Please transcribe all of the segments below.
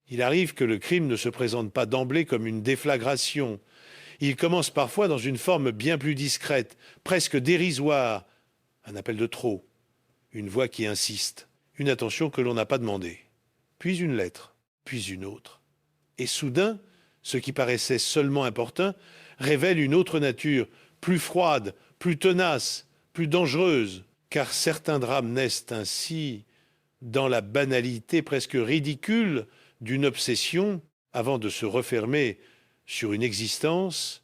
Il arrive que le crime ne se présente pas d'emblée comme une déflagration. Il commence parfois dans une forme bien plus discrète, presque dérisoire. Un appel de trop, une voix qui insiste, une attention que l'on n'a pas demandée. Puis une lettre, puis une autre. Et soudain, ce qui paraissait seulement important révèle une autre nature, plus froide, plus tenace, plus dangereuse. Car certains drames naissent ainsi dans la banalité presque ridicule d'une obsession avant de se refermer sur une existence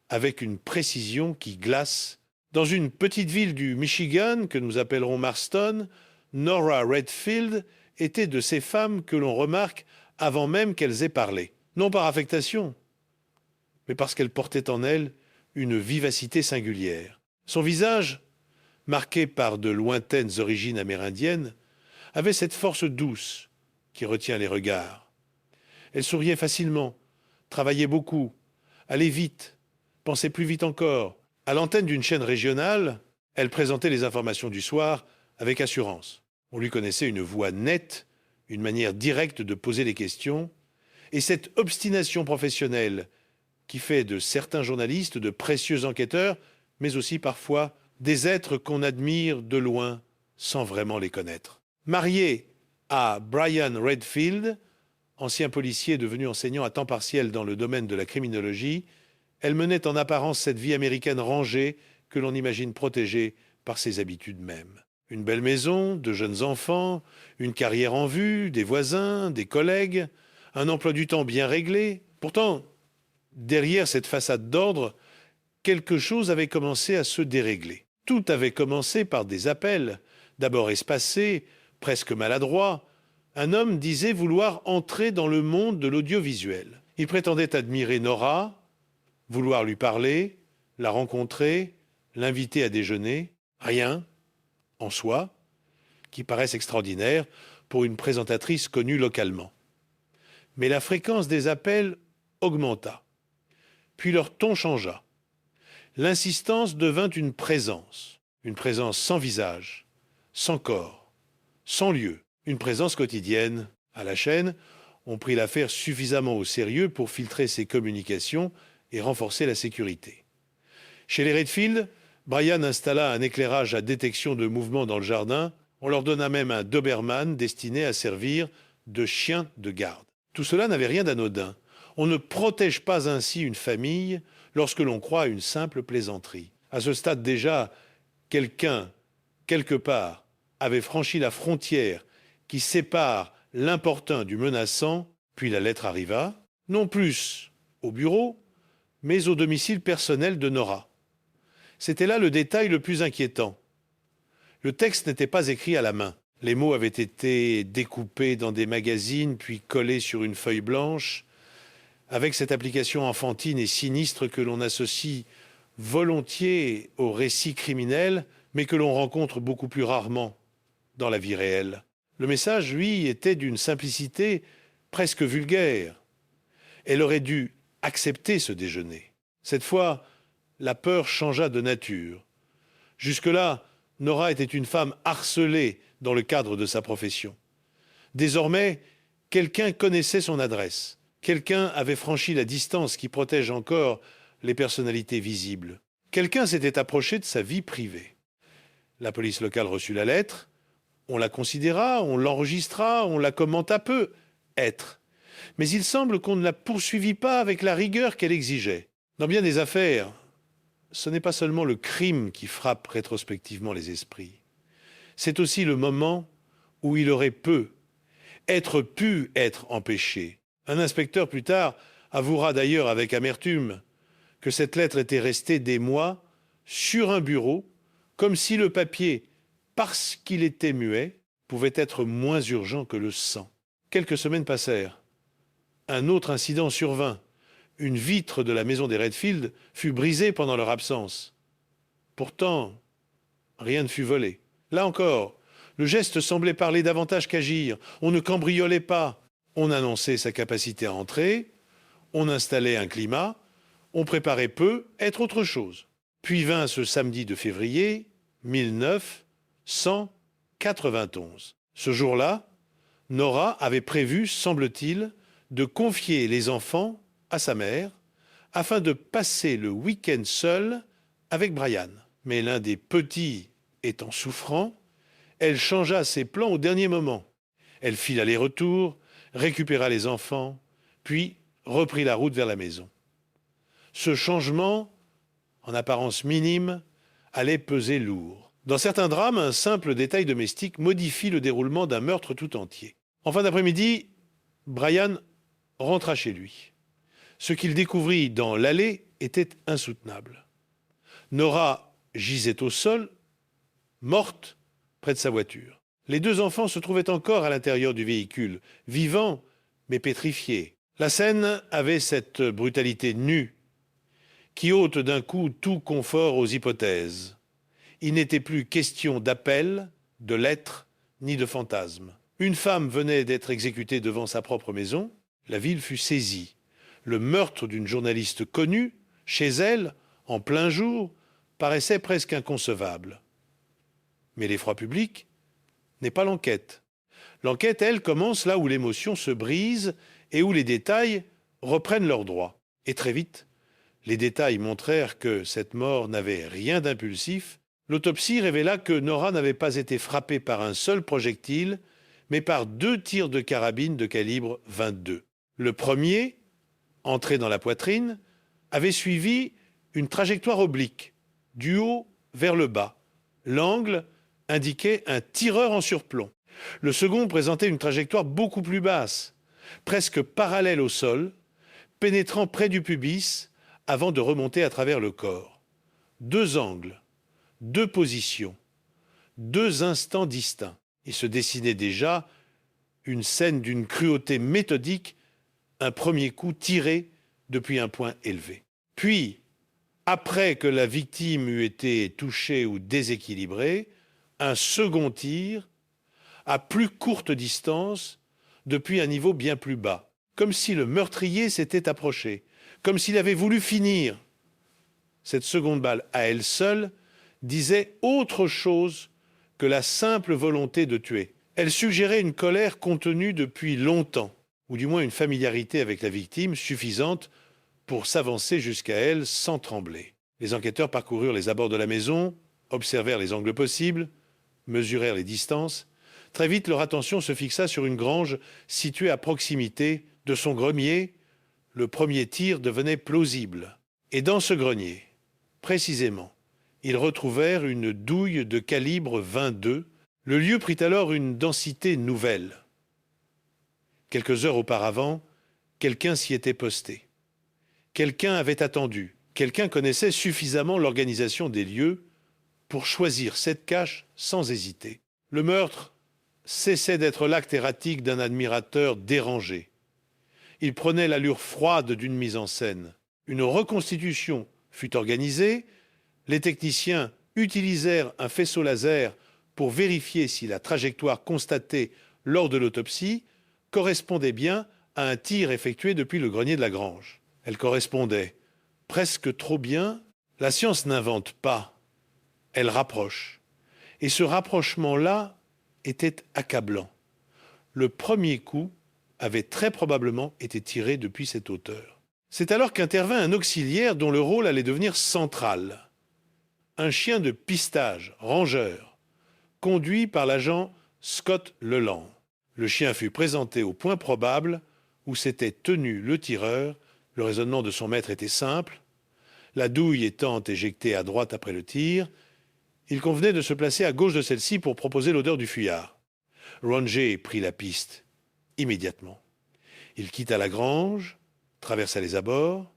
avec une précision qui glace. Dans une petite ville du Michigan que nous appellerons Marston, Nora Redfield était de ces femmes que l'on remarque avant même qu'elles aient parlé. Non par affectation, mais parce qu'elle portait en elle une vivacité singulière. Son visage, marqué par de lointaines origines amérindiennes, avait cette force douce qui retient les regards. Elle souriait facilement, travaillait beaucoup, allait vite, pensait plus vite encore. À l'antenne d'une chaîne régionale, elle présentait les informations du soir avec assurance. On lui connaissait une voix nette, une manière directe de poser les questions, et cette obstination professionnelle qui fait de certains journalistes de précieux enquêteurs, mais aussi parfois des êtres qu'on admire de loin sans vraiment les connaître. Mariée à Brian Redfield, ancien policier devenu enseignant à temps partiel dans le domaine de la criminologie, elle menait en apparence cette vie américaine rangée que l'on imagine protégée par ses habitudes mêmes. Une belle maison, de jeunes enfants, une carrière en vue, des voisins, des collègues, un emploi du temps bien réglé. Pourtant, derrière cette façade d'ordre, quelque chose avait commencé à se dérégler. Tout avait commencé par des appels, d'abord espacés, presque maladroits. Un homme disait vouloir entrer dans le monde de l'audiovisuel. Il prétendait admirer Nora, vouloir lui parler, la rencontrer, l'inviter à déjeuner. Rien, en soi, qui paraisse extraordinaire pour une présentatrice connue localement. Mais la fréquence des appels augmenta. Puis leur ton changea. L'insistance devint une présence sans visage, sans corps, sans lieu, une présence quotidienne. À la chaîne, on prit l'affaire suffisamment au sérieux pour filtrer ses communications et renforcer la sécurité. Chez les Redfield, Brian installa un éclairage à détection de mouvements dans le jardin. On leur donna même un Doberman destiné à servir de chien de garde. Tout cela n'avait rien d'anodin. On ne protège pas ainsi une famille lorsque l'on croit à une simple plaisanterie. À ce stade déjà, quelqu'un, quelque part, avait franchi la frontière qui sépare l'importun du menaçant, puis la lettre arriva, non plus au bureau, mais au domicile personnel de Nora. C'était là le détail le plus inquiétant. Le texte n'était pas écrit à la main. Les mots avaient été découpés dans des magazines, puis collés sur une feuille blanche, avec cette application enfantine et sinistre que l'on associe volontiers au récit criminel, mais que l'on rencontre beaucoup plus rarement dans la vie réelle. Le message, lui, était d'une simplicité presque vulgaire. Elle aurait dû accepter ce déjeuner. Cette fois, la peur changea de nature. Jusque-là, Nora était une femme harcelée dans le cadre de sa profession. Désormais, quelqu'un connaissait son adresse. Quelqu'un avait franchi la distance qui protège encore les personnalités visibles. Quelqu'un s'était approché de sa vie privée. La police locale reçut la lettre. On la considéra, on l'enregistra, on la commenta peu. Être. Mais il semble qu'on ne la poursuivit pas avec la rigueur qu'elle exigeait. Dans bien des affaires, ce n'est pas seulement le crime qui frappe rétrospectivement les esprits. C'est aussi le moment où il aurait pu être empêché. Un inspecteur plus tard avouera d'ailleurs avec amertume que cette lettre était restée des mois sur un bureau, comme si le papier, parce qu'il était muet, pouvait être moins urgent que le sang. Quelques semaines passèrent. Un autre incident survint. Une vitre de la maison des Redfield fut brisée pendant leur absence. Pourtant, rien ne fut volé. Là encore, le geste semblait parler davantage qu'agir. On ne cambriolait pas. On annonçait sa capacité à entrer, on installait un climat, on préparait peu être autre chose. Puis vint ce samedi de février 1991. Ce jour-là, Nora avait prévu, semble-t-il, de confier les enfants à sa mère afin de passer le week-end seul avec Brian. Mais l'un des petits étant souffrant, elle changea ses plans au dernier moment. Elle fit l'aller-retour, récupéra les enfants, puis reprit la route vers la maison. Ce changement, en apparence minime, allait peser lourd. Dans certains drames, un simple détail domestique modifie le déroulement d'un meurtre tout entier. En fin d'après-midi, Brian rentra chez lui. Ce qu'il découvrit dans l'allée était insoutenable. Nora gisait au sol, morte, près de sa voiture. Les deux enfants se trouvaient encore à l'intérieur du véhicule, vivants mais pétrifiés. La scène avait cette brutalité nue qui ôte d'un coup tout confort aux hypothèses. Il n'était plus question d'appel, de lettres, ni de fantasmes. Une femme venait d'être exécutée devant sa propre maison. La ville fut saisie. Le meurtre d'une journaliste connue, chez elle, en plein jour, paraissait presque inconcevable. Mais l'effroi public n'est pas l'enquête. L'enquête, elle, commence là où l'émotion se brise et où les détails reprennent leur droit. Et très vite, les détails montrèrent que cette mort n'avait rien d'impulsif. L'autopsie révéla que Nora n'avait pas été frappée par un seul projectile, mais par 2 tirs de carabine de calibre 22. Le premier, entré dans la poitrine, avait suivi une trajectoire oblique, du haut vers le bas. L'angle indiquait un tireur en surplomb. Le second présentait une trajectoire beaucoup plus basse, presque parallèle au sol, pénétrant près du pubis avant de remonter à travers le corps. 2 angles, 2 positions, 2 instants distincts. Il se dessinait déjà une scène d'une cruauté méthodique, un premier coup tiré depuis un point élevé. Puis, après que la victime eut été touchée ou déséquilibrée, un second tir à plus courte distance depuis un niveau bien plus bas, comme si le meurtrier s'était approché, comme s'il avait voulu finir. Cette seconde balle, à elle seule, disait autre chose que la simple volonté de tuer. Elle suggérait une colère contenue depuis longtemps, ou du moins une familiarité avec la victime suffisante pour s'avancer jusqu'à elle sans trembler. Les enquêteurs parcoururent les abords de la maison, observèrent les angles possibles, mesurèrent les distances. Très vite, leur attention se fixa sur une grange située à proximité de son grenier. Le premier tir devenait plausible. Et dans ce grenier, précisément, ils retrouvèrent une douille de calibre 22. Le lieu prit alors une densité nouvelle. Quelques heures auparavant, quelqu'un s'y était posté. Quelqu'un avait attendu. Quelqu'un connaissait suffisamment l'organisation des lieux pour choisir cette cache sans hésiter. Le meurtre cessait d'être l'acte erratique d'un admirateur dérangé. Il prenait l'allure froide d'une mise en scène. Une reconstitution fut organisée. Les techniciens utilisèrent un faisceau laser pour vérifier si la trajectoire constatée lors de l'autopsie correspondait bien à un tir effectué depuis le grenier de la grange. Elle correspondait presque trop bien. La science n'invente pas, elle rapproche. Et ce rapprochement-là était accablant. Le premier coup avait très probablement été tiré depuis cette hauteur. C'est alors qu'intervint un auxiliaire dont le rôle allait devenir central. Un chien de pistage, rangeur, conduit par l'agent Scott Leland. Le chien fut présenté au point probable où s'était tenu le tireur. Le raisonnement de son maître était simple. La douille étant éjectée à droite après le tir, il convenait de se placer à gauche de celle-ci pour proposer l'odeur du fuyard. Ranger prit la piste immédiatement. Il quitta la grange, traversa les abords,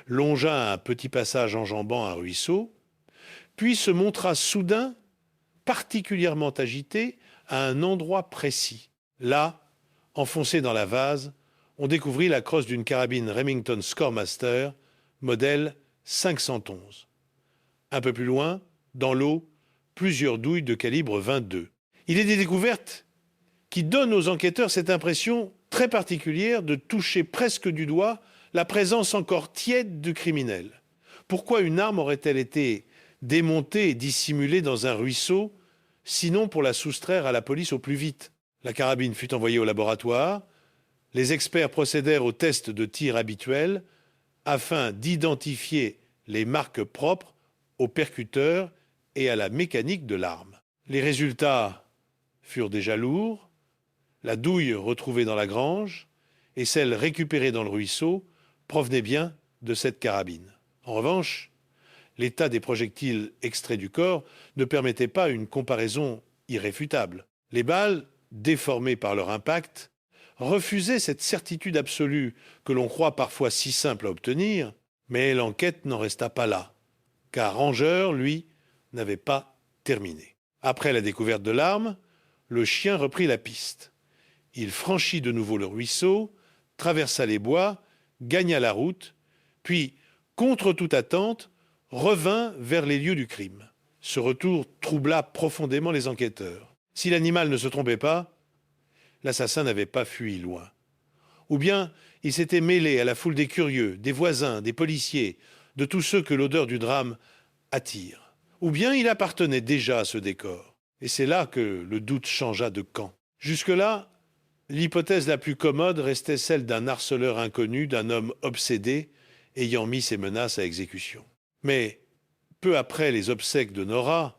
longea un petit passage enjambant un ruisseau, puis se montra soudain particulièrement agité à un endroit précis. Là, enfoncé dans la vase, on découvrit la crosse d'une carabine Remington Scoremaster, modèle 511. Un peu plus loin, dans l'eau, plusieurs douilles de calibre 22. Il est des découvertes qui donnent aux enquêteurs cette impression très particulière de toucher presque du doigt la présence encore tiède du criminel. Pourquoi une arme aurait-elle été démontée et dissimulée dans un ruisseau, sinon pour la soustraire à la police au plus vite ? La carabine fut envoyée au laboratoire. Les experts procédèrent aux tests de tir habituels afin d'identifier les marques propres au percuteur et à la mécanique de l'arme. Les résultats furent déjà lourds. La douille retrouvée dans la grange et celle récupérée dans le ruisseau provenaient bien de cette carabine. En revanche, l'état des projectiles extraits du corps ne permettait pas une comparaison irréfutable. Les balles, déformées par leur impact, refusaient cette certitude absolue que l'on croit parfois si simple à obtenir, mais l'enquête n'en resta pas là, car Ranger, lui, n'avait pas terminé. Après la découverte de l'arme, le chien reprit la piste. Il franchit de nouveau le ruisseau, traversa les bois, gagna la route, puis, contre toute attente, revint vers les lieux du crime. Ce retour troubla profondément les enquêteurs. Si l'animal ne se trompait pas, l'assassin n'avait pas fui loin. Ou bien il s'était mêlé à la foule des curieux, des voisins, des policiers, de tous ceux que l'odeur du drame attire. Ou bien il appartenait déjà à ce décor. Et c'est là que le doute changea de camp. Jusque-là, l'hypothèse la plus commode restait celle d'un harceleur inconnu, d'un homme obsédé, ayant mis ses menaces à exécution. Mais, peu après les obsèques de Nora,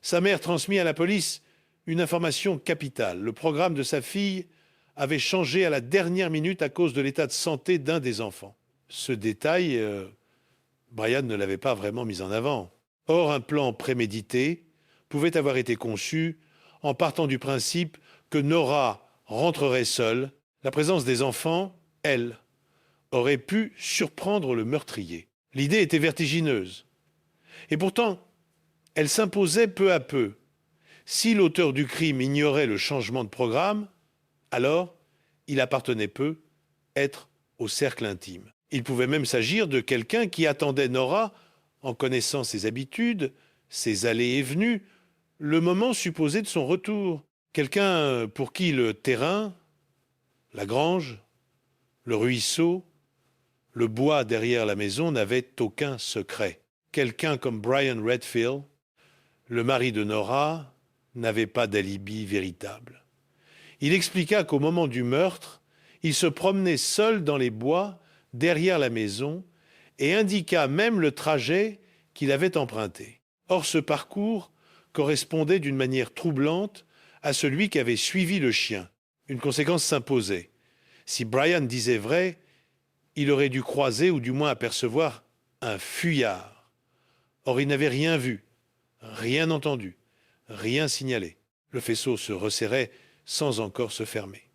sa mère transmit à la police une information capitale. Le programme de sa fille avait changé à la dernière minute à cause de l'état de santé d'un des enfants. Ce détail, Brian ne l'avait pas vraiment mis en avant. Or, un plan prémédité pouvait avoir été conçu en partant du principe que Nora rentrerait seule. La présence des enfants, elle, aurait pu surprendre le meurtrier. L'idée était vertigineuse. Et pourtant, elle s'imposait peu à peu. Si l'auteur du crime ignorait le changement de programme, alors il appartenait peu être au cercle intime. Il pouvait même s'agir de quelqu'un qui attendait Nora, en connaissant ses habitudes, ses allées et venues, le moment supposé de son retour. Quelqu'un pour qui le terrain, la grange, le ruisseau, le bois derrière la maison n'avaient aucun secret. Quelqu'un comme Brian Redfield, le mari de Nora, n'avait pas d'alibi véritable. Il expliqua qu'au moment du meurtre, il se promenait seul dans les bois derrière la maison et indiqua même le trajet qu'il avait emprunté. Or, ce parcours correspondait d'une manière troublante à celui qu'avait suivi le chien. Une conséquence s'imposait. Si Brian disait vrai, il aurait dû croiser ou du moins apercevoir un fuyard. Or, il n'avait rien vu, rien entendu, rien signalé. Le faisceau se resserrait sans encore se fermer.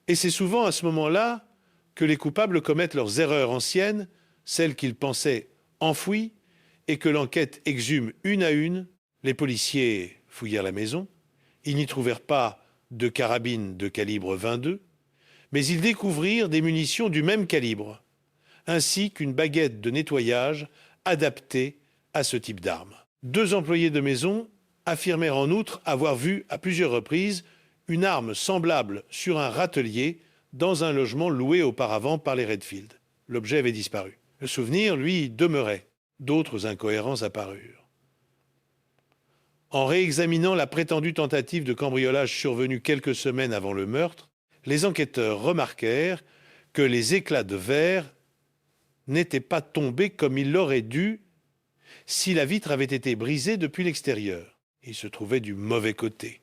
Et c'est souvent à ce moment-là que les coupables commettent leurs erreurs anciennes, celles qu'ils pensaient enfouies, et que l'enquête exhume une à une. Les policiers fouillèrent la maison. Ils n'y trouvèrent pas de carabine de calibre 22, mais ils découvrirent des munitions du même calibre, ainsi qu'une baguette de nettoyage adaptée à ce type d'arme. 2 employés de maison affirmèrent en outre avoir vu à plusieurs reprises une arme semblable sur un râtelier dans un logement loué auparavant par les Redfield. L'objet avait disparu. Le souvenir, lui, demeurait. D'autres incohérences apparurent. En réexaminant la prétendue tentative de cambriolage survenue quelques semaines avant le meurtre, les enquêteurs remarquèrent que les éclats de verre n'étaient pas tombés comme il l'aurait dû si la vitre avait été brisée depuis l'extérieur. Il se trouvait du mauvais côté.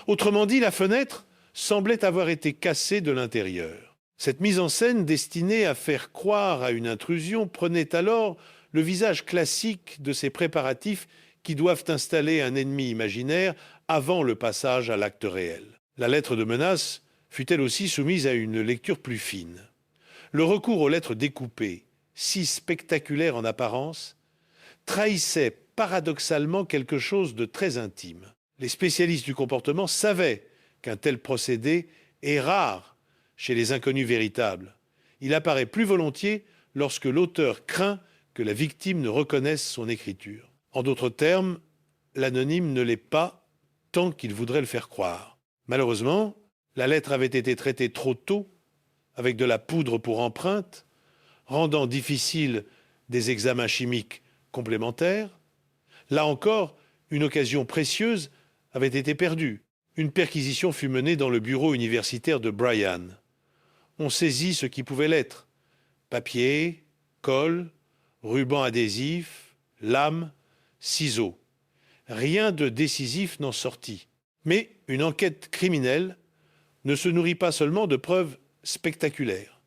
Autrement dit, la fenêtre semblait avoir été cassée de l'intérieur. Cette mise en scène destinée à faire croire à une intrusion prenait alors le visage classique de ces préparatifs qui doivent installer un ennemi imaginaire avant le passage à l'acte réel. La lettre de menace fut-elle aussi soumise à une lecture plus fine. Le recours aux lettres découpées, si spectaculaire en apparence, trahissait paradoxalement quelque chose de très intime. Les spécialistes du comportement savaient qu'un tel procédé est rare chez les inconnus véritables. Il apparaît plus volontiers lorsque l'auteur craint que la victime ne reconnaisse son écriture. En d'autres termes, l'anonyme ne l'est pas tant qu'il voudrait le faire croire. Malheureusement, la lettre avait été traitée trop tôt, avec de la poudre pour empreinte, rendant difficiles des examens chimiques complémentaires. Là encore, une occasion précieuse avait été perdue. une perquisition fut menée dans le bureau universitaire de Brian. On saisit ce qui pouvait l'être. Papier, colle, ruban adhésif, lame, ciseaux. Rien de décisif n'en sortit. Mais une enquête criminelle ne se nourrit pas seulement de preuves spectaculaires.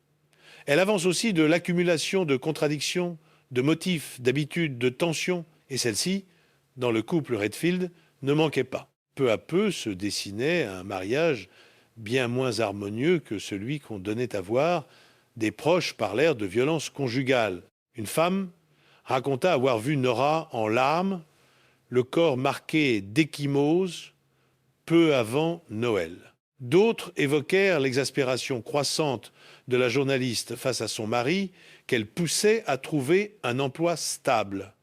Elle avance aussi de l'accumulation de contradictions, de motifs, d'habitudes, de tensions, et celle-ci, dans le couple Redfield, ne manquait pas. Peu à peu se dessinait un mariage bien moins harmonieux que celui qu'on donnait à voir. Des proches parlèrent de violence conjugale. Une femme raconta avoir vu Nora en larmes, le corps marqué d'ecchymose, peu avant Noël. D'autres évoquèrent l'exaspération croissante de la journaliste face à son mari, qu'elle poussait à trouver un emploi stable.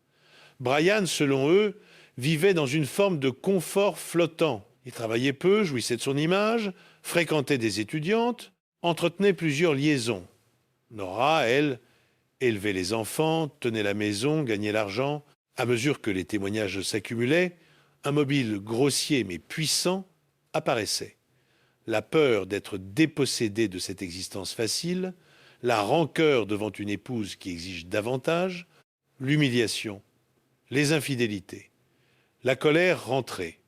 Brian, selon eux, vivait dans une forme de confort flottant. Il travaillait peu, jouissait de son image, fréquentait des étudiantes, entretenait plusieurs liaisons. Nora, elle, élevait les enfants, tenait la maison, gagnait l'argent. À mesure que les témoignages s'accumulaient, un mobile grossier mais puissant apparaissait. La peur d'être dépossédé de cette existence facile, la rancœur devant une épouse qui exige davantage, l'humiliation, les infidélités. La colère rentrait.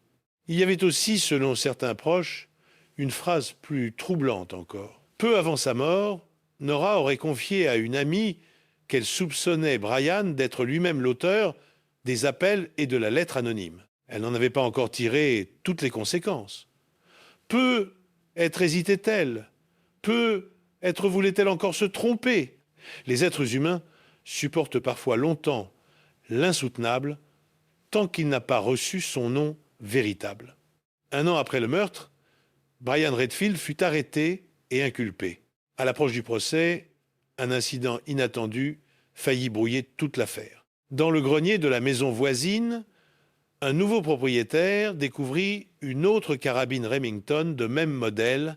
Il y avait aussi, selon certains proches, une phrase plus troublante encore. Peu avant sa mort, Nora aurait confié à une amie qu'elle soupçonnait Brian d'être lui-même l'auteur des appels et de la lettre anonyme. Elle n'en avait pas encore tiré toutes les conséquences. Peut-être hésitait-elle. Peut-être voulait-elle encore se tromper. Les êtres humains supportent parfois longtemps l'insoutenable tant qu'il n'a pas reçu son nom véritable. 1 an après le meurtre, Brian Redfield fut arrêté et inculpé. À l'approche du procès, un incident inattendu faillit brouiller toute l'affaire. Dans le grenier de la maison voisine, un nouveau propriétaire découvrit une autre carabine Remington de même modèle,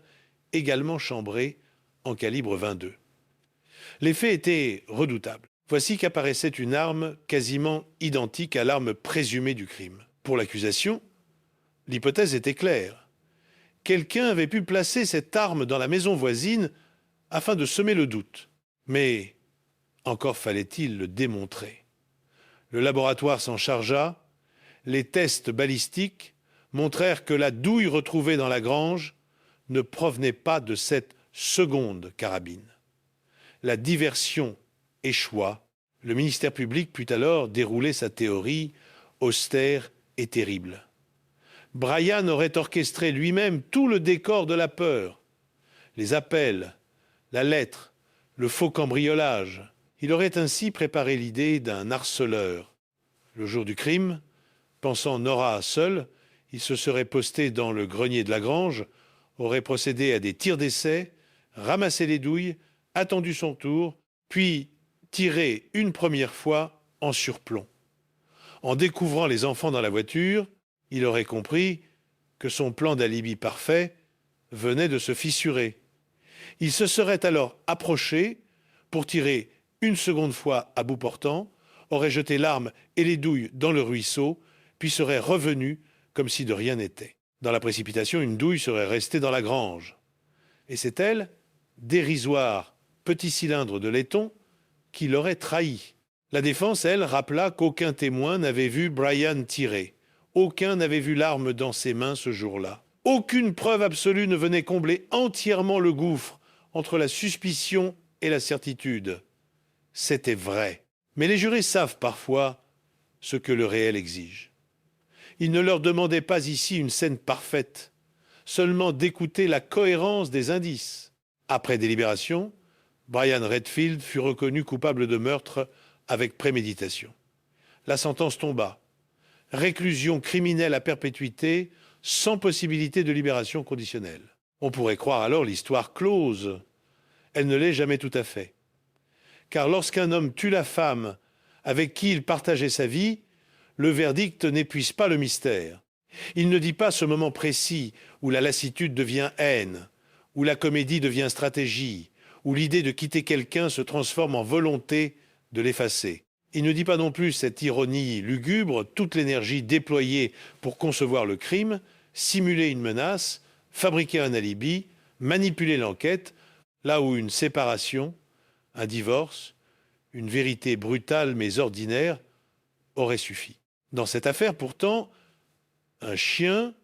également chambrée en calibre 22. Les faits étaient redoutables. Voici qu'apparaissait une arme quasiment identique à l'arme présumée du crime. Pour l'accusation, l'hypothèse était claire. Quelqu'un avait pu placer cette arme dans la maison voisine afin de semer le doute. Mais encore fallait-il le démontrer. Le laboratoire s'en chargea. Les tests balistiques montrèrent que la douille retrouvée dans la grange ne provenait pas de cette seconde carabine. La diversion échoua. Le ministère public put alors dérouler sa théorie austère et terrible. Brian aurait orchestré lui-même tout le décor de la peur. Les appels, la lettre, le faux cambriolage. Il aurait ainsi préparé l'idée d'un harceleur. Le jour du crime, pensant Nora seule, il se serait posté dans le grenier de la grange, aurait procédé à des tirs d'essai, ramassé les douilles, attendu son tour, puis tiré une première fois en surplomb. En découvrant les enfants dans la voiture, il aurait compris que son plan d'alibi parfait venait de se fissurer. Il se serait alors approché pour tirer une seconde fois à bout portant, aurait jeté l'arme et les douilles dans le ruisseau, puis serait revenu comme si de rien n'était. Dans la précipitation, une douille serait restée dans la grange. Et c'est elle, dérisoire petit cylindre de laiton, qui l'aurait trahi. La défense, elle, rappela qu'aucun témoin n'avait vu Brian tirer. Aucun n'avait vu l'arme dans ses mains ce jour-là. Aucune preuve absolue ne venait combler entièrement le gouffre entre la suspicion et la certitude. C'était vrai. Mais les jurés savent parfois ce que le réel exige. Il ne leur demandait pas ici une scène parfaite, seulement d'écouter la cohérence des indices. Après délibération, Brian Redfield fut reconnu coupable de meurtre avec préméditation. La sentence tomba. Réclusion criminelle à perpétuité sans possibilité de libération conditionnelle. On pourrait croire alors l'histoire close. Elle ne l'est jamais tout à fait. Car lorsqu'un homme tue la femme avec qui il partageait sa vie, le verdict n'épuise pas le mystère. Il ne dit pas ce moment précis où la lassitude devient haine, où la comédie devient stratégie, où l'idée de quitter quelqu'un se transforme en volonté de l'effacer. Il ne dit pas non plus cette ironie lugubre, toute l'énergie déployée pour concevoir le crime simuler une menace, fabriquer un alibi, manipuler l'enquête, là où une séparation, un divorce, une vérité brutale mais ordinaire auraient suffi. Dans cette affaire, pourtant, un chien,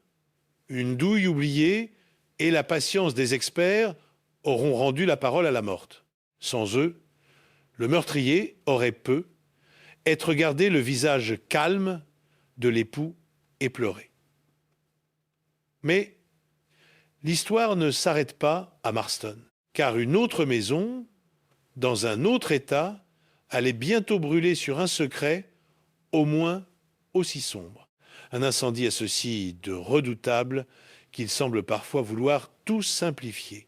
une douille oubliée et la patience des experts auront rendu la parole à la morte. Sans eux, le meurtrier aurait peu être gardé le visage calme de l'époux éploré. Mais l'histoire ne s'arrête pas à Marston, car une autre maison, dans un autre état, allait bientôt brûler sur un secret au moins aussi sombre. Un incendie à ceci de redoutable qu'il semble parfois vouloir tout simplifier.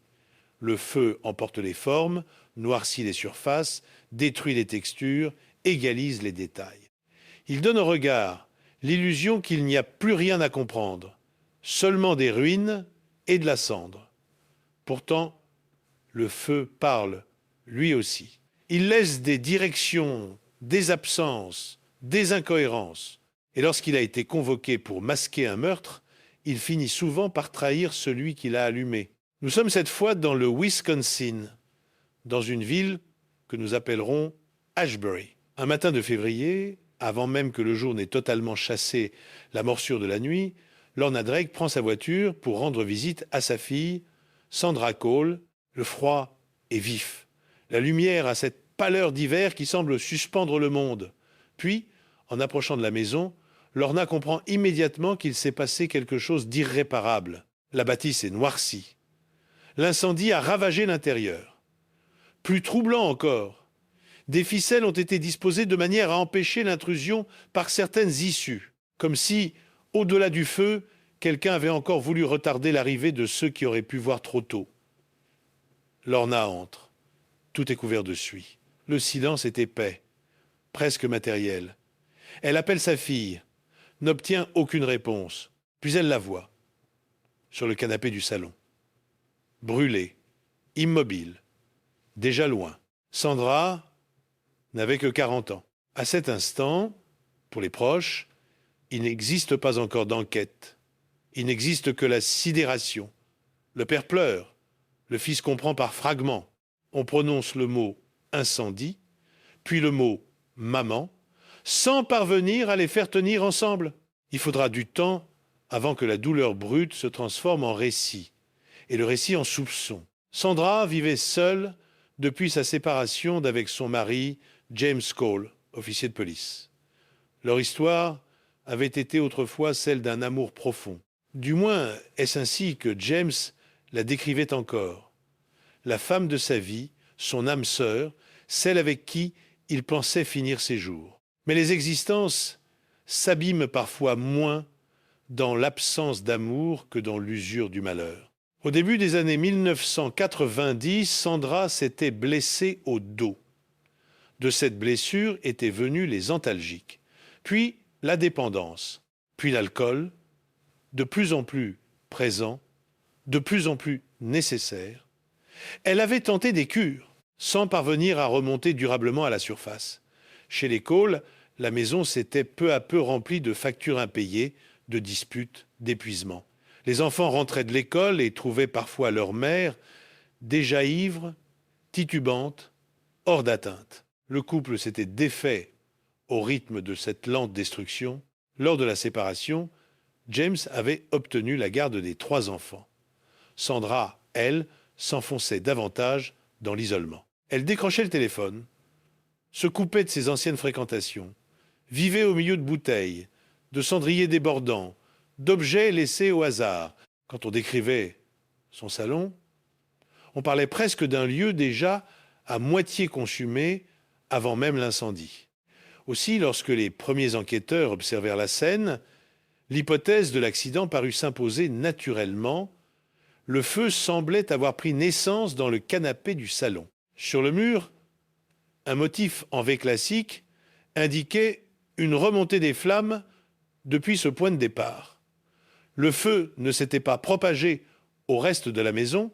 Le feu emporte les formes, noircit les surfaces, détruit les textures, égalise les détails. Il donne au regard l'illusion qu'il n'y a plus rien à comprendre, seulement des ruines et de la cendre. Pourtant, le feu parle, lui aussi. Il laisse des directions, des absences, des incohérences. Et lorsqu'il a été convoqué pour masquer un meurtre, il finit souvent par trahir celui qui l'a allumé. Nous sommes cette fois dans le Wisconsin, dans une ville que nous appellerons Ashbury. Un matin de février, avant même que le jour n'ait totalement chassé la morsure de la nuit, Lorna Drake prend sa voiture pour rendre visite à sa fille, Sandra Cole. Le froid est vif. La lumière a cette pâleur d'hiver qui semble suspendre le monde. Puis, en approchant de la maison, Lorna comprend immédiatement qu'il s'est passé quelque chose d'irréparable. La bâtisse est noircie. L'incendie a ravagé l'intérieur. Plus troublant encore, des ficelles ont été disposées de manière à empêcher l'intrusion par certaines issues, comme si, au-delà du feu, quelqu'un avait encore voulu retarder l'arrivée de ceux qui auraient pu voir trop tôt. Lorna entre. Tout est couvert de suie. Le silence est épais, presque matériel. Elle appelle sa fille, n'obtient aucune réponse, puis elle la voit, sur le canapé du salon. Brûlée, immobile, déjà loin. Sandra n'avait que 40 ans. À cet instant, pour les proches, il n'existe pas encore d'enquête. Il n'existe que la sidération. Le père pleure, le fils comprend par fragments. On prononce le mot incendie, puis le mot maman, sans parvenir à les faire tenir ensemble. Il faudra du temps avant que la douleur brute se transforme en récit, et le récit en soupçon. Sandra vivait seule depuis sa séparation d'avec son mari, James Cole, officier de police. Leur histoire avait été autrefois celle d'un amour profond. Du moins, est-ce ainsi que James la décrivait encore. La femme de sa vie, son âme sœur, celle avec qui il pensait finir ses jours. Mais les existences s'abîment parfois moins dans l'absence d'amour que dans l'usure du malheur. Au début des années 1990, Sandra s'était blessée au dos. De cette blessure étaient venus les antalgiques, puis la dépendance, puis l'alcool, de plus en plus présent, de plus en plus nécessaire. Elle avait tenté des cures, sans parvenir à remonter durablement à la surface. Chez les Cole, la maison s'était peu à peu remplie de factures impayées, de disputes, d'épuisements. Les enfants rentraient de l'école et trouvaient parfois leur mère déjà ivre, titubante, hors d'atteinte. Le couple s'était défait au rythme de cette lente destruction. Lors de la séparation, James avait obtenu la garde des 3 enfants. Sandra, elle, s'enfonçait davantage dans l'isolement. Elle décrochait le téléphone, se coupait de ses anciennes fréquentations, vivait au milieu de bouteilles, de cendriers débordants, d'objets laissés au hasard. Quand on décrivait son salon, on parlait presque d'un lieu déjà à moitié consumé avant même l'incendie. Aussi, lorsque les premiers enquêteurs observèrent la scène, l'hypothèse de l'accident parut s'imposer naturellement. Le feu semblait avoir pris naissance dans le canapé du salon. Sur le mur, un motif en V classique indiquait une remontée des flammes depuis ce point de départ. Le feu ne s'était pas propagé au reste de la maison,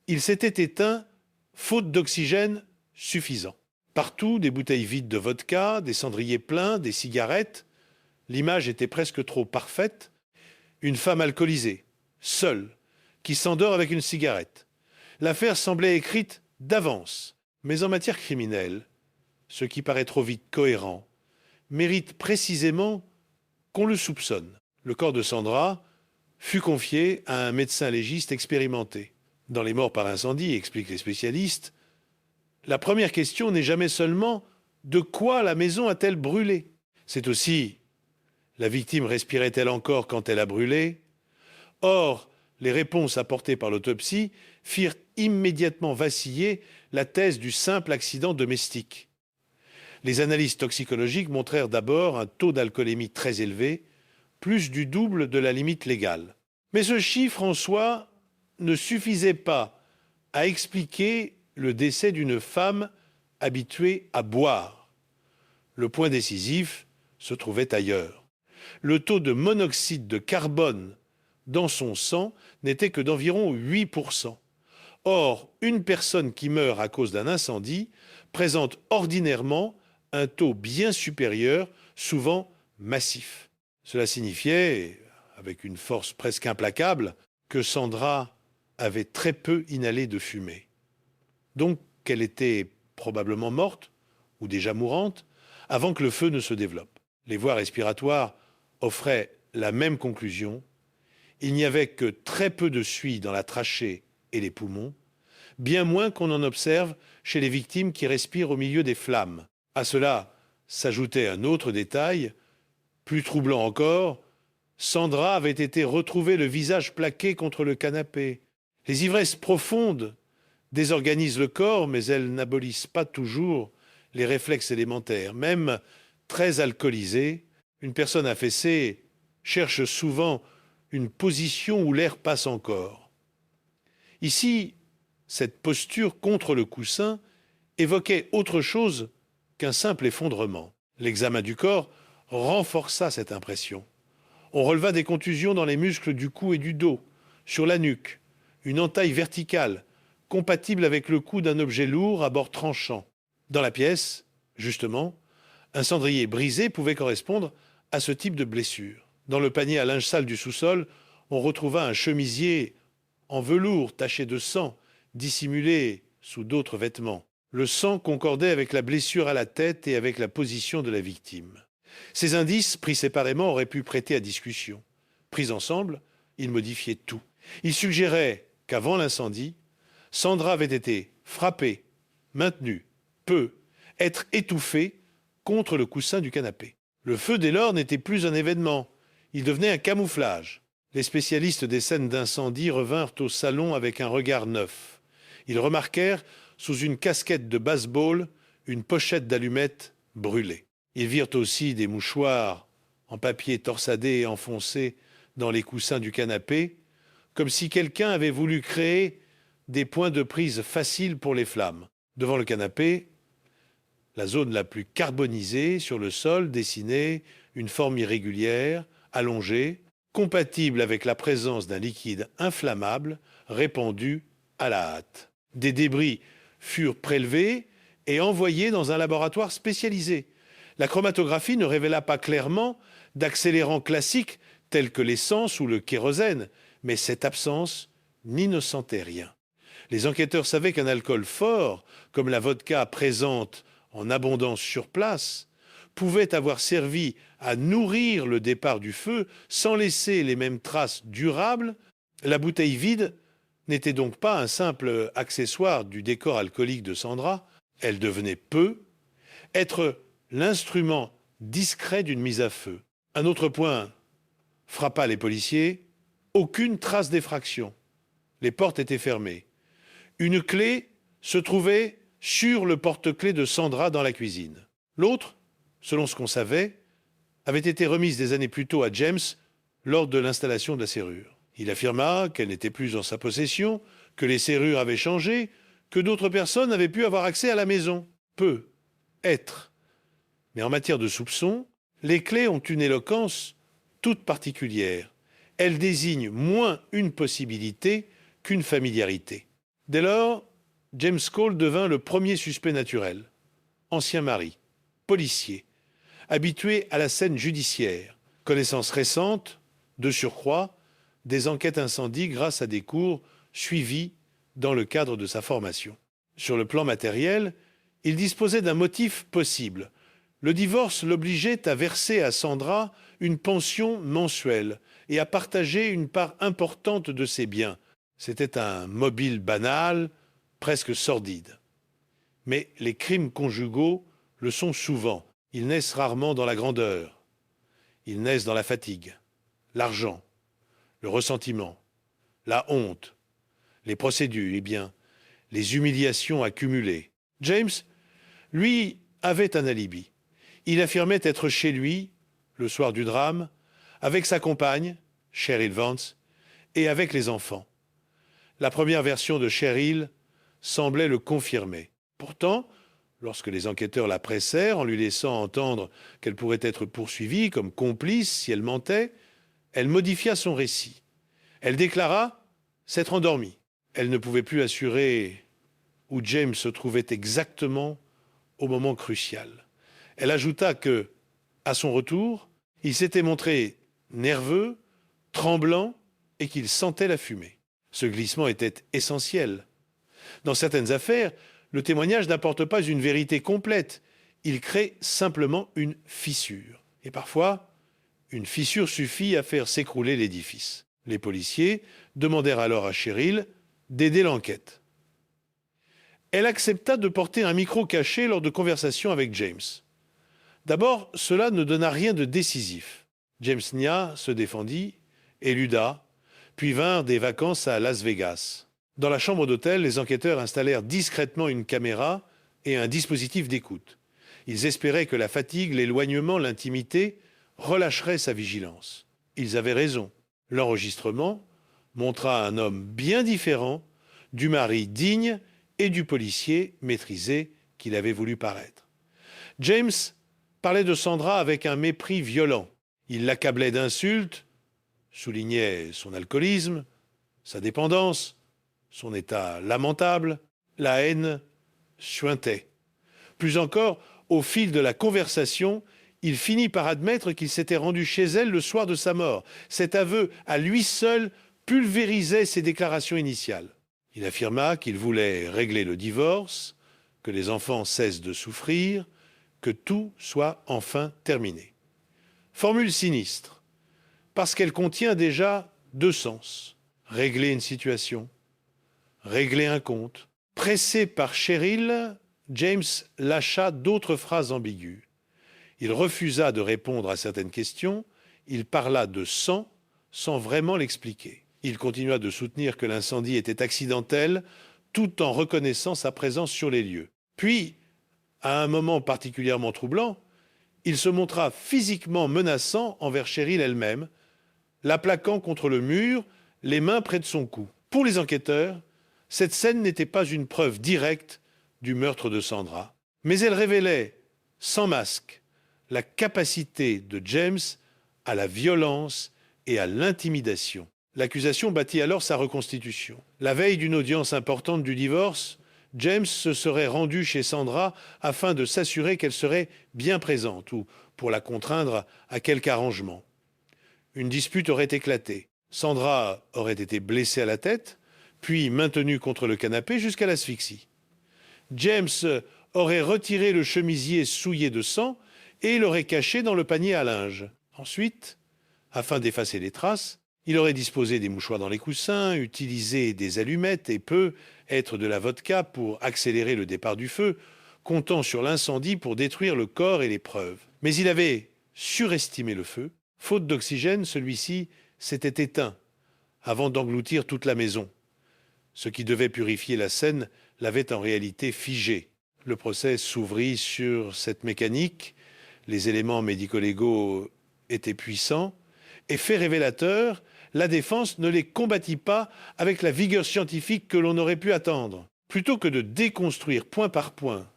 il s'était éteint faute d'oxygène suffisant. Partout, des bouteilles vides de vodka, des cendriers pleins, des cigarettes. L'image était presque trop parfaite. Une femme alcoolisée, seule, qui s'endort avec une cigarette. L'affaire semblait écrite d'avance, mais en matière criminelle, ce qui paraît trop vite cohérent, mérite précisément qu'on le soupçonne. Le corps de Sandra fut confié à un médecin légiste expérimenté. Dans les morts par incendie, expliquent les spécialistes, la première question n'est jamais seulement de quoi la maison a-t-elle brûlé. C'est aussi la victime respirait-elle encore quand elle a brûlé. Or, les réponses apportées par l'autopsie firent immédiatement vaciller la thèse du simple accident domestique. Les analyses toxicologiques montrèrent d'abord un taux d'alcoolémie très élevé, plus du double de la limite légale. Mais ce chiffre en soi ne suffisait pas à expliquer le décès d'une femme habituée à boire. Le point décisif se trouvait ailleurs. Le taux de monoxyde de carbone dans son sang n'était que d'environ 8%. Or, une personne qui meurt à cause d'un incendie présente ordinairement un taux bien supérieur, souvent massif. Cela signifiait, avec une force presque implacable, que Sandra avait très peu inhalé de fumée. Donc qu'elle était probablement morte, ou déjà mourante, avant que le feu ne se développe. Les voies respiratoires offraient la même conclusion. Il n'y avait que très peu de suie dans la trachée et les poumons, bien moins qu'on en observe chez les victimes qui respirent au milieu des flammes. À cela s'ajoutait un autre détail, plus troublant encore, Sandra avait été retrouvée le visage plaqué contre le canapé. Les ivresses profondes désorganisent le corps, mais elles n'abolissent pas toujours les réflexes élémentaires. Même très alcoolisée, une personne affaissée cherche souvent une position où l'air passe encore. Ici, cette posture contre le coussin évoquait autre chose qu'un simple effondrement. L'examen du corps renforça cette impression. On releva des contusions dans les muscles du cou et du dos, sur la nuque, une entaille verticale, compatible avec le coup d'un objet lourd à bord tranchant. Dans la pièce, justement, un cendrier brisé pouvait correspondre à ce type de blessure. Dans le panier à linge sale du sous-sol, on retrouva un chemisier en velours taché de sang, dissimulé sous d'autres vêtements. Le sang concordait avec la blessure à la tête et avec la position de la victime. Ces indices, pris séparément, auraient pu prêter à discussion. Pris ensemble, ils modifiaient tout. Ils suggéraient qu'avant l'incendie, Sandra avait été frappée, maintenue, être étouffée contre le coussin du canapé. Le feu, dès lors, n'était plus un événement. Il devenait un camouflage. Les spécialistes des scènes d'incendie revinrent au salon avec un regard neuf. Ils remarquèrent, sous une casquette de baseball, une pochette d'allumettes brûlée. Ils virent aussi des mouchoirs en papier torsadé et enfoncés dans les coussins du canapé, comme si quelqu'un avait voulu créer des points de prise faciles pour les flammes. Devant le canapé, la zone la plus carbonisée sur le sol dessinait une forme irrégulière, allongée, compatible avec la présence d'un liquide inflammable répandu à la hâte. Des débris furent prélevés et envoyés dans un laboratoire spécialisé. La chromatographie ne révéla pas clairement d'accélérants classiques tels que l'essence ou le kérosène, mais cette absence n'innocentait rien. Les enquêteurs savaient qu'un alcool fort, comme la vodka présente en abondance sur place, pouvait avoir servi à nourrir le départ du feu sans laisser les mêmes traces durables. La bouteille vide n'était donc pas un simple accessoire du décor alcoolique de Sandra, elle devenait être l'instrument discret d'une mise à feu. Un autre point frappa les policiers, aucune trace d'effraction. Les portes étaient fermées. Une clé se trouvait sur le porte-clés de Sandra dans la cuisine. L'autre, selon ce qu'on savait, avait été remise des années plus tôt à James lors de l'installation de la serrure. Il affirma qu'elle n'était plus en sa possession, que les serrures avaient changé, que d'autres personnes avaient pu avoir accès à la maison. Être. Mais en matière de soupçons, les clés ont une éloquence toute particulière. Elles désignent moins une possibilité qu'une familiarité. Dès lors, James Cole devint le premier suspect naturel. Ancien mari, policier, habitué à la scène judiciaire, connaissance récente De surcroît, des enquêtes incendie grâce à des cours suivis dans le cadre de sa formation. Sur le plan matériel, il disposait d'un motif possible. Le divorce l'obligeait à verser à Sandra une pension mensuelle et à partager une part importante de ses biens. C'était un mobile banal, presque sordide. Mais les crimes conjugaux le sont souvent. Ils naissent rarement dans la grandeur. Ils naissent dans la fatigue, l'argent, le ressentiment, la honte, les procédures, les humiliations accumulées. James, lui, avait un alibi. Il affirmait être chez lui, le soir du drame, avec sa compagne, Cheryl Vance, et avec les enfants. La première version de Cheryl semblait le confirmer. Pourtant, lorsque les enquêteurs la pressèrent en lui laissant entendre qu'elle pourrait être poursuivie comme complice si elle mentait, elle modifia son récit. Elle déclara s'être endormie. Elle ne pouvait plus assurer où James se trouvait exactement au moment crucial. Elle ajouta que, à son retour, il s'était montré nerveux, tremblant et qu'il sentait la fumée. Ce glissement était essentiel. Dans certaines affaires, le témoignage n'apporte pas une vérité complète. Il crée simplement une fissure. Et parfois, une fissure suffit à faire s'écrouler l'édifice. Les policiers demandèrent alors à Cheryl d'aider l'enquête. Elle accepta de porter un micro caché lors de conversations avec James. D'abord, cela ne donna rien de décisif. James Nya se défendit, éluda, puis vinrent des vacances à Las Vegas. Dans la chambre d'hôtel, les enquêteurs installèrent discrètement une caméra et un dispositif d'écoute. Ils espéraient que la fatigue, l'éloignement, l'intimité relâcheraient sa vigilance. Ils avaient raison. L'enregistrement montra un homme bien différent du mari digne et du policier maîtrisé qu'il avait voulu paraître. James parlait de Sandra avec un mépris violent. Il l'accablait d'insultes, soulignait son alcoolisme, sa dépendance, son état lamentable. La haine suintait. Plus encore, au fil de la conversation, il finit par admettre qu'il s'était rendu chez elle le soir de sa mort. Cet aveu, à lui seul, pulvérisait ses déclarations initiales. Il affirma qu'il voulait régler le divorce, que les enfants cessent de souffrir, que tout soit enfin terminé. Formule sinistre, parce qu'elle contient déjà deux sens. Régler une situation, régler un compte. Pressé par Cheryl, James lâcha d'autres phrases ambiguës. Il refusa de répondre à certaines questions, il parla de sang sans vraiment l'expliquer. Il continua de soutenir que l'incendie était accidentel, tout en reconnaissant sa présence sur les lieux. Puis, à un moment particulièrement troublant, il se montra physiquement menaçant envers Cheryl elle-même, la plaquant contre le mur, les mains près de son cou. Pour les enquêteurs, cette scène n'était pas une preuve directe du meurtre de Sandra, mais elle révélait, sans masque, la capacité de James à la violence et à l'intimidation. L'accusation bâtit alors sa reconstitution. La veille d'une audience importante du divorce, James se serait rendu chez Sandra afin de s'assurer qu'elle serait bien présente ou pour la contraindre à quelque arrangement. Une dispute aurait éclaté. Sandra aurait été blessée à la tête, puis maintenue contre le canapé jusqu'à l'asphyxie. James aurait retiré le chemisier souillé de sang et l'aurait caché dans le panier à linge. Ensuite, afin d'effacer les traces, il aurait disposé des mouchoirs dans les coussins, utilisé des allumettes et peut-être de la vodka pour accélérer le départ du feu, comptant sur l'incendie pour détruire le corps et les preuves. Mais il avait surestimé le feu. Faute d'oxygène, celui-ci s'était éteint avant d'engloutir toute la maison. Ce qui devait purifier la scène l'avait en réalité figé. Le procès s'ouvrit sur cette mécanique. Les éléments médico-légaux étaient puissants. Et fait révélateur, la défense ne les combattit pas avec la vigueur scientifique que l'on aurait pu attendre. Plutôt que de déconstruire point par point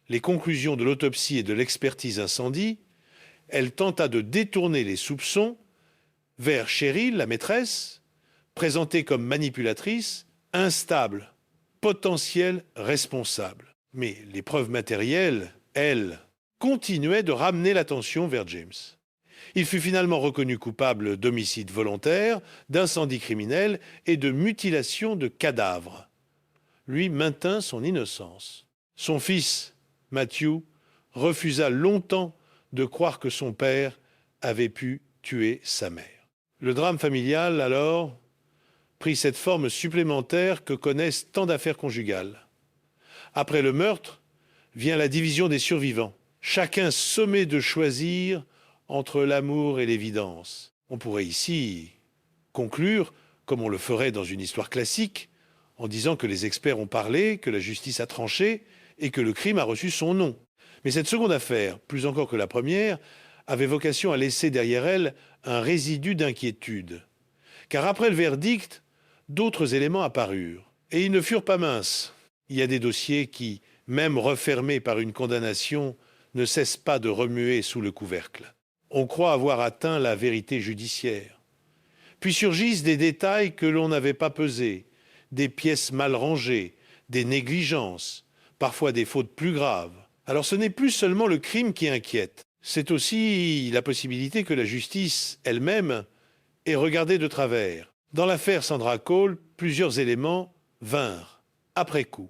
les conclusions de l'autopsie et de l'expertise incendie, elle tenta de détourner les soupçons vers Cheryl, la maîtresse, présentée comme manipulatrice, instable, potentielle responsable. Mais les preuves matérielles, elles, continuaient de ramener l'attention vers James. Il fut finalement reconnu coupable d'homicide volontaire, d'incendie criminel et de mutilation de cadavres. Lui maintint son innocence. Son fils, Matthew, refusa longtemps de croire que son père avait pu tuer sa mère. Le drame familial, alors, prit cette forme supplémentaire que connaissent tant d'affaires conjugales. Après le meurtre, vient la division des survivants, chacun sommé de choisir entre l'amour et l'évidence. On pourrait ici conclure, comme on le ferait dans une histoire classique, en disant que les experts ont parlé, que la justice a tranché et que le crime a reçu son nom. Mais cette seconde affaire, plus encore que la première, avait vocation à laisser derrière elle un résidu d'inquiétude. Car après le verdict, d'autres éléments apparurent. Et ils ne furent pas minces. Il y a des dossiers qui, même refermés par une condamnation, ne cessent pas de remuer sous le couvercle. On croit avoir atteint la vérité judiciaire. Puis surgissent des détails que l'on n'avait pas pesés, des pièces mal rangées, des négligences, parfois des fautes plus graves. Alors ce n'est plus seulement le crime qui inquiète, c'est aussi la possibilité que la justice elle-même ait regardé de travers. Dans l'affaire Sandra Cole, plusieurs éléments vinrent, après coup,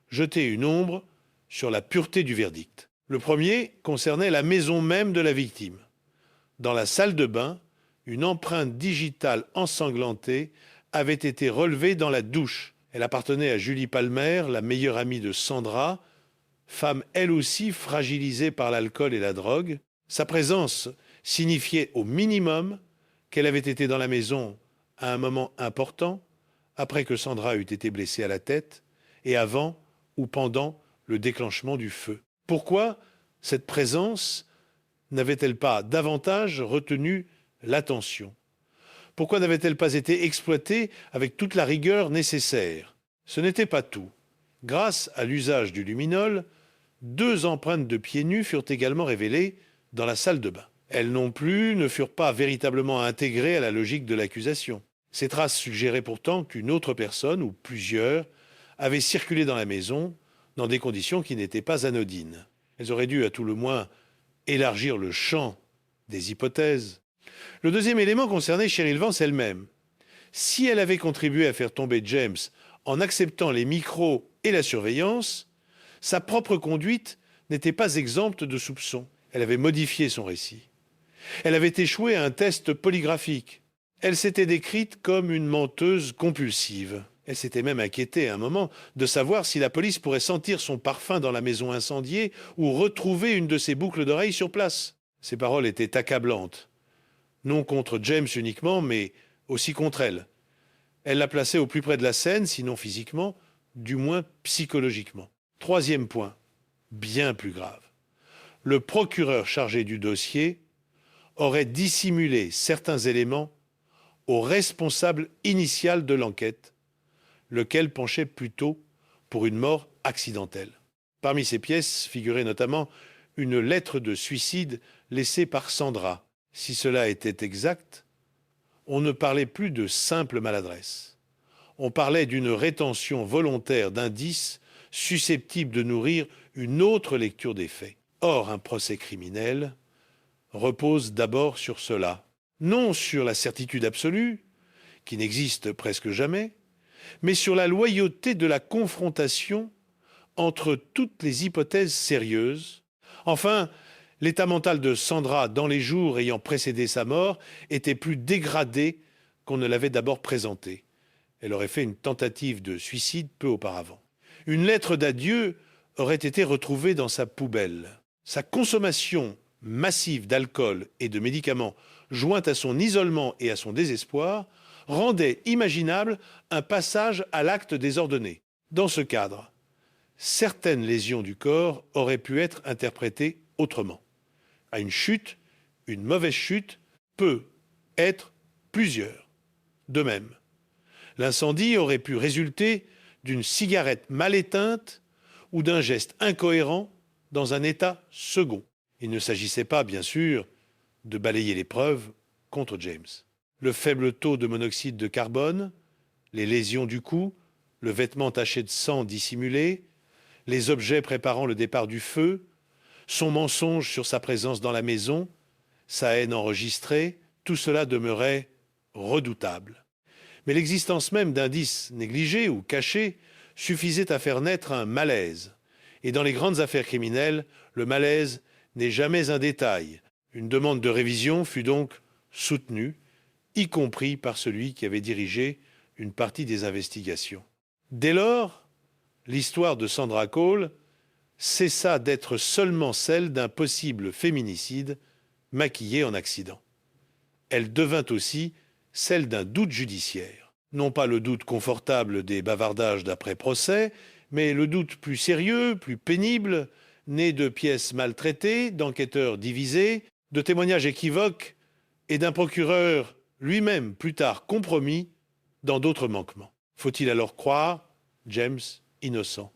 jeter une ombre sur la pureté du verdict. Le premier concernait la maison même de la victime. Dans la salle de bain, une empreinte digitale ensanglantée avait été relevée dans la douche. Elle appartenait à Julie Palmer, la meilleure amie de Sandra, femme elle aussi fragilisée par l'alcool et la drogue. Sa présence signifiait au minimum qu'elle avait été dans la maison à un moment important, après que Sandra eût été blessée à la tête, et avant ou pendant le déclenchement du feu. Pourquoi cette présence n'avait-elle pas davantage retenu l'attention? Pourquoi n'avait-elle pas été exploitée avec toute la rigueur nécessaire? Ce n'était pas tout. Grâce à l'usage du luminol, 2 empreintes de pieds nus furent également révélées dans la salle de bain. Elles non plus ne furent pas véritablement intégrées à la logique de l'accusation. Ces traces suggéraient pourtant qu'une autre personne, ou plusieurs, avaient circulé dans la maison dans des conditions qui n'étaient pas anodines. Elles auraient dû, à tout le moins, élargir le champ des hypothèses. Le deuxième élément concernait Cheryl Vance elle-même. Si elle avait contribué à faire tomber James en acceptant les micros et la surveillance, sa propre conduite n'était pas exempte de soupçons. Elle avait modifié son récit. Elle avait échoué à un test polygraphique. Elle s'était décrite comme une menteuse compulsive. Elle s'était même inquiétée à un moment de savoir si la police pourrait sentir son parfum dans la maison incendiée ou retrouver une de ses boucles d'oreilles sur place. Ces paroles étaient accablantes. Non contre James uniquement, mais aussi contre elle. Elle la plaçait au plus près de la scène, sinon physiquement, du moins psychologiquement. Troisième point, bien plus grave. Le procureur chargé du dossier aurait dissimulé certains éléments au responsable initial de l'enquête, lequel penchait plutôt pour une mort accidentelle. Parmi ces pièces figurait notamment une lettre de suicide laissée par Sandra. Si cela était exact, on ne parlait plus de simple maladresse. On parlait d'une rétention volontaire d'indices susceptibles de nourrir une autre lecture des faits. Or, un procès criminel repose d'abord sur cela, non sur la certitude absolue, qui n'existe presque jamais, mais sur la loyauté de la confrontation entre toutes les hypothèses sérieuses. Enfin, l'état mental de Sandra dans les jours ayant précédé sa mort était plus dégradé qu'on ne l'avait d'abord présenté. Elle aurait fait une tentative de suicide peu auparavant. Une lettre d'adieu aurait été retrouvée dans sa poubelle. Sa consommation massive d'alcool et de médicaments, jointe à son isolement et à son désespoir, rendait imaginable un passage à l'acte désordonné. Dans ce cadre, certaines lésions du corps auraient pu être interprétées autrement. À une chute, une mauvaise chute peut être plusieurs. De même, l'incendie aurait pu résulter d'une cigarette mal éteinte ou d'un geste incohérent dans un état second. Il ne s'agissait pas, bien sûr, de balayer les preuves contre James. Le faible taux de monoxyde de carbone, les lésions du cou, le vêtement taché de sang dissimulé, les objets préparant le départ du feu, son mensonge sur sa présence dans la maison, sa haine enregistrée, tout cela demeurait redoutable. Mais l'existence même d'indices négligés ou cachés suffisait à faire naître un malaise. Et dans les grandes affaires criminelles, le malaise n'est jamais un détail. Une demande de révision fut donc soutenue, y compris par celui qui avait dirigé une partie des investigations. Dès lors, l'histoire de Sandra Cole cessa d'être seulement celle d'un possible féminicide maquillé en accident. Elle devint aussi celle d'un doute judiciaire. Non pas le doute confortable des bavardages d'après-procès, mais le doute plus sérieux, plus pénible, né de pièces maltraitées, d'enquêteurs divisés, de témoignages équivoques et d'un procureur lui-même plus tard compromis dans d'autres manquements. Faut-il alors croire James innocent?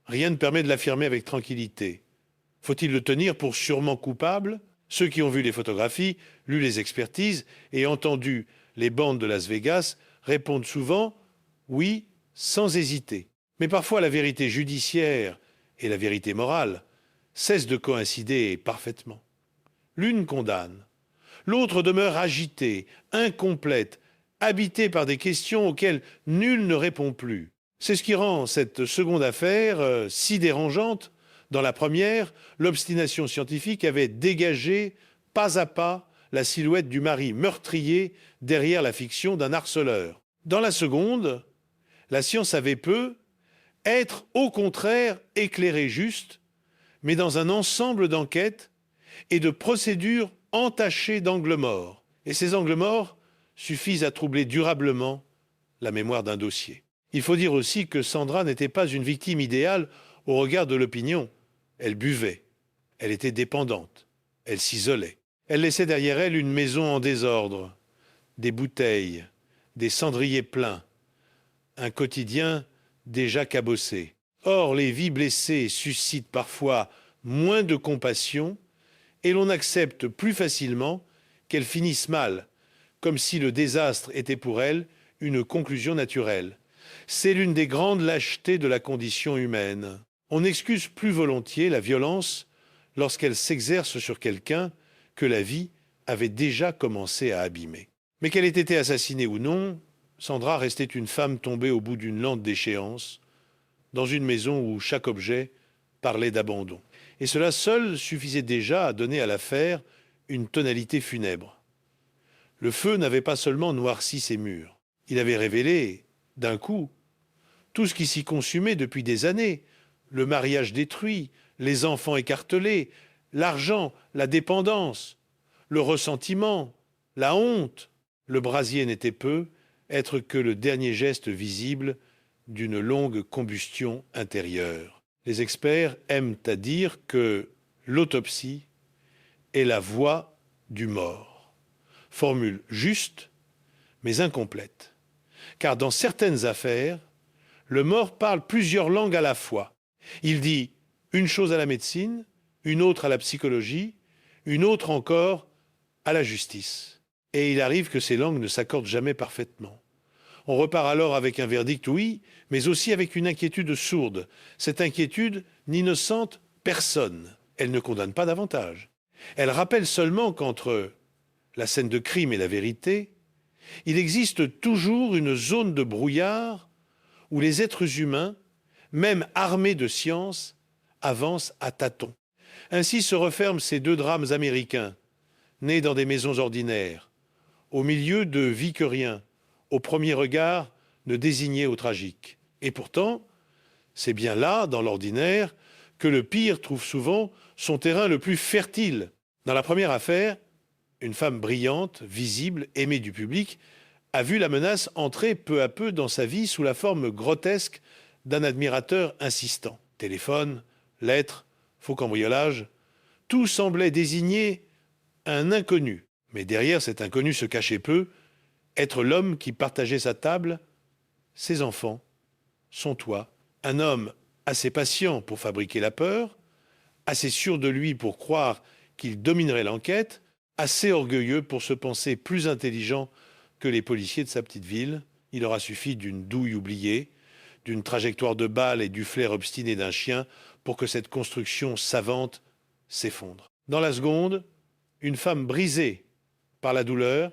Rien ne permet de l'affirmer avec tranquillité. Faut-il le tenir pour sûrement coupable? Ceux qui ont vu les photographies, lu les expertises et entendu les bandes de Las Vegas répondent souvent oui, sans hésiter. Mais parfois la vérité judiciaire et la vérité morale cessent de coïncider parfaitement. L'une condamne, l'autre demeure agitée, incomplète, habitée par des questions auxquelles nul ne répond plus. C'est ce qui rend cette seconde affaire si dérangeante. Dans la première, l'obstination scientifique avait dégagé pas à pas la silhouette du mari meurtrier derrière la fiction d'un harceleur. Dans la seconde, la science avait peu être au contraire éclairée juste, mais dans un ensemble d'enquêtes et de procédures entachées d'angles morts. Et ces angles morts suffisent à troubler durablement la mémoire d'un dossier. Il faut dire aussi que Sandra n'était pas une victime idéale au regard de l'opinion. Elle buvait, elle était dépendante, elle s'isolait. Elle laissait derrière elle une maison en désordre, des bouteilles, des cendriers pleins, un quotidien déjà cabossé. Or, les vies blessées suscitent parfois moins de compassion et l'on accepte plus facilement qu'elles finissent mal, comme si le désastre était pour elles une conclusion naturelle. C'est l'une des grandes lâchetés de la condition humaine. On excuse plus volontiers la violence lorsqu'elle s'exerce sur quelqu'un que la vie avait déjà commencé à abîmer. Mais qu'elle ait été assassinée ou non, Sandra restait une femme tombée au bout d'une lente déchéance, dans une maison où chaque objet parlait d'abandon. Et cela seul suffisait déjà à donner à l'affaire une tonalité funèbre. Le feu n'avait pas seulement noirci ses murs, il avait révélé, d'un coup, tout ce qui s'y consumait depuis des années, le mariage détruit, les enfants écartelés, l'argent, la dépendance, le ressentiment, la honte. Le brasier n'était peu, être que le dernier geste visible d'une longue combustion intérieure. Les experts aiment à dire que l'autopsie est la voix du mort. Formule juste, mais incomplète. Car dans certaines affaires, le mort parle plusieurs langues à la fois. Il dit une chose à la médecine, une autre à la psychologie, une autre encore à la justice. Et il arrive que ces langues ne s'accordent jamais parfaitement. On repart alors avec un verdict oui, mais aussi avec une inquiétude sourde. Cette inquiétude n'innocente personne. Elle ne condamne pas davantage. Elle rappelle seulement qu'entre la scène de crime et la vérité, il existe toujours une zone de brouillard où les êtres humains, même armés de science, avancent à tâtons. Ainsi se referment ces deux drames américains, nés dans des maisons ordinaires, au milieu de vies que rien, au premier regard, ne désignaient au tragique. Et pourtant, c'est bien là, dans l'ordinaire, que le pire trouve souvent son terrain le plus fertile. Dans la première affaire, une femme brillante, visible, aimée du public, a vu la menace entrer peu à peu dans sa vie sous la forme grotesque d'un admirateur insistant. Téléphone, lettres, faux cambriolage, tout semblait désigner un inconnu. Mais derrière cet inconnu se cachait peu, être l'homme qui partageait sa table, ses enfants, son toit. Un homme assez patient pour fabriquer la peur, assez sûr de lui pour croire qu'il dominerait l'enquête, assez orgueilleux pour se penser plus intelligent que les policiers de sa petite ville. Il aura suffi d'une douille oubliée, d'une trajectoire de balle et du flair obstiné d'un chien pour que cette construction savante s'effondre. Dans la seconde, une femme brisée par la douleur,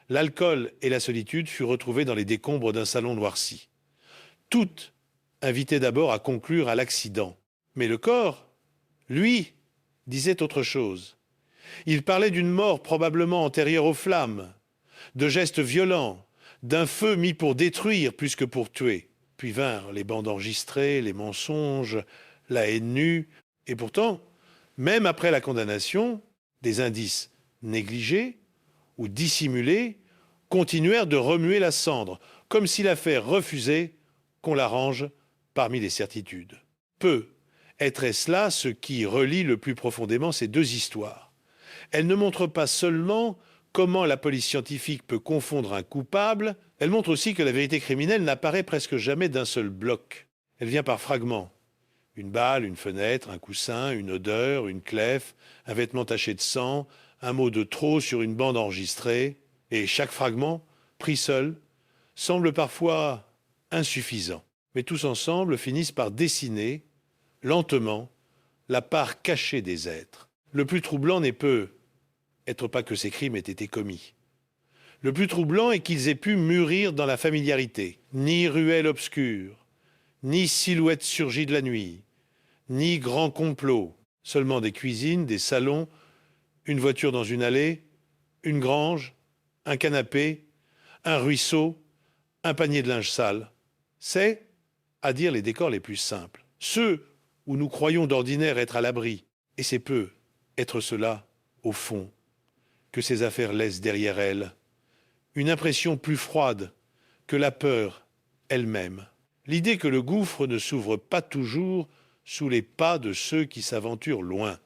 l'alcool et la solitude furent retrouvés dans les décombres d'un salon noirci. Toutes invitaient d'abord à conclure à l'accident. Mais le corps, lui, disait autre chose. Il parlait d'une mort probablement antérieure aux flammes, de gestes violents, d'un feu mis pour détruire plus que pour tuer. Puis vinrent les bandes enregistrées, les mensonges, la haine nue. Et pourtant, même après la condamnation, des indices négligés ou dissimulés continuèrent de remuer la cendre, comme si l'affaire refusait qu'on la range parmi les certitudes. Peu est-ce là ce qui relie le plus profondément ces deux histoires. Elle ne montre pas seulement comment la police scientifique peut confondre un coupable, elle montre aussi que la vérité criminelle n'apparaît presque jamais d'un seul bloc. Elle vient par fragments. Une balle, une fenêtre, un coussin, une odeur, une clef, un vêtement taché de sang, un mot de trop sur une bande enregistrée, et chaque fragment, pris seul, semble parfois insuffisant. Mais tous ensemble finissent par dessiner, lentement, la part cachée des êtres. Le plus troublant n'est peut être pas que ces crimes aient été commis. Le plus troublant est qu'ils aient pu mûrir dans la familiarité. Ni ruelle obscure, ni silhouette surgie de la nuit, ni grand complot. Seulement des cuisines, des salons, une voiture dans une allée, une grange, un canapé, un ruisseau, un panier de linge sale. C'est, à dire, les décors les plus simples. Ceux où nous croyons d'ordinaire être à l'abri. Et c'est peu être cela, au fond, que ces affaires laissent derrière elles. Une impression plus froide que la peur elle-même. L'idée que le gouffre ne s'ouvre pas toujours sous les pas de ceux qui s'aventurent loin.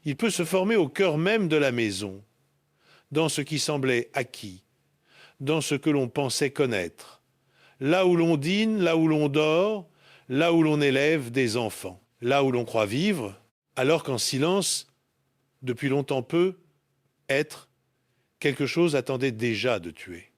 Il peut se former au cœur même de la maison, dans ce qui semblait acquis, dans ce que l'on pensait connaître, là où l'on dîne, là où l'on dort, là où l'on élève des enfants, là où l'on croit vivre, alors qu'en silence, depuis longtemps peu, être, quelque chose attendait déjà de tuer.